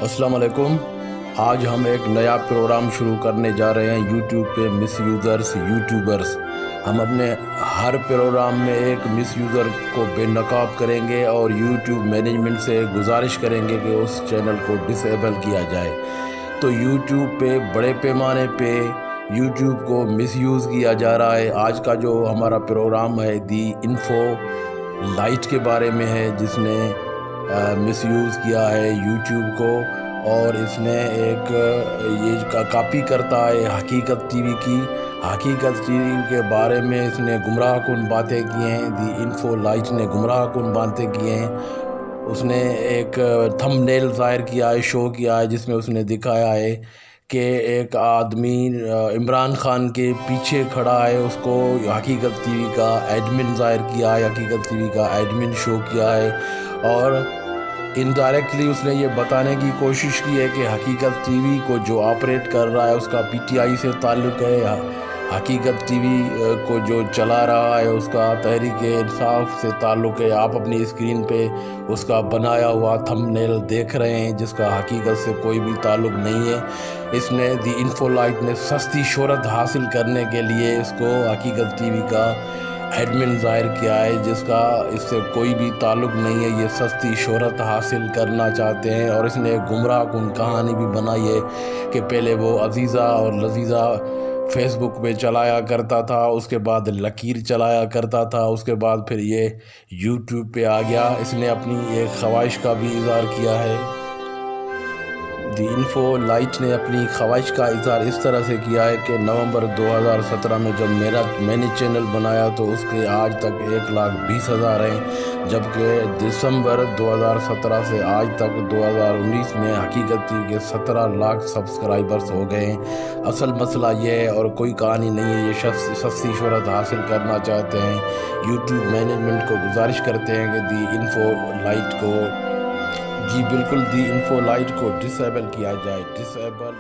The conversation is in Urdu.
السلام علیکم۔ آج ہم ایک نیا پروگرام شروع کرنے جا رہے ہیں یوٹیوب پہ، مس یوزرز یوٹیوبرز۔ ہم اپنے ہر پروگرام میں ایک مس یوزر کو بے نقاب کریں گے اور یوٹیوب مینجمنٹ سے گزارش کریں گے کہ اس چینل کو ڈسیبل کیا جائے۔ تو یوٹیوب پہ بڑے پیمانے پہ یوٹیوب کو مس یوز کیا جا رہا ہے۔ آج کا جو ہمارا پروگرام ہے دی انفو لائٹ کے بارے میں ہے، جس نے مس یوز کیا ہے یوٹیوب کو، اور اس نے ایک یہ کاپی کرتا ہے حقیقت ٹی وی کی۔ حقیقت ٹی وی کے بارے میں اس نے گمراہ کن باتیں کی ہیں، دی انفو لائٹ نے گمراہ کن باتیں کی ہیں۔ اس نے ایک تھم نیل ظاہر کیا ہے، شو کیا ہے، جس میں اس نے دکھایا ہے کہ ایک آدمی عمران خان کے پیچھے کھڑا ہے، اس کو حقیقت ٹی وی کا ایڈمن ظاہر کیا ہے، حقیقت ٹی وی کا ایڈمن شو کیا ہے، اور انڈائریکٹلی اس نے یہ بتانے کی کوشش کی ہے کہ حقیقت ٹی وی کو جو آپریٹ کر رہا ہے اس کا پی ٹی آئی سے تعلق ہے، حقیقت ٹی وی کو جو چلا رہا ہے اس کا تحریک انصاف سے تعلق ہے۔ آپ اپنی اسکرین پہ اس کا بنایا ہوا تھم نیل دیکھ رہے ہیں، جس کا حقیقت سے کوئی بھی تعلق نہیں ہے۔ اس نے دی انفو لائٹ نے سستی شہرت حاصل کرنے کے لیے اس کو حقیقت ٹی وی کا ایڈمن ظاہر کیا ہے، جس کا اس سے کوئی بھی تعلق نہیں ہے۔ یہ سستی شہرت حاصل کرنا چاہتے ہیں، اور اس نے ایک گمراہ کن کہانی بھی بنائی ہے کہ پہلے وہ عزیزہ اور لذیذہ فیس بک پہ چلایا کرتا تھا، اس کے بعد لکیر چلایا کرتا تھا، اس کے بعد پھر یہ یوٹیوب پہ آ گیا۔ اس نے اپنی ایک خواہش کا بھی اظہار کیا ہے۔ دی انفو لائٹ نے اپنی خواہش کا اظہار اس طرح سے کیا ہے کہ نومبر 2017 میں جب میں نے چینل بنایا تو اس کے آج تک 1,20,000 ہیں، جبکہ دسمبر 2017 سے آج تک 2019 میں حقیقت ٹی وی کے 17 لاکھ سبسکرائبرز ہو گئے ہیں۔ اصل مسئلہ یہ ہے اور کوئی کہانی نہیں ہے، یہ سستی شہرت حاصل کرنا چاہتے ہیں۔ یوٹیوب مینجمنٹ کو گزارش کرتے ہیں کہ دی انفو لائٹ کو بالکل دی انفو لائٹ کو ڈسیبل کیا جائے۔ ڈسیبل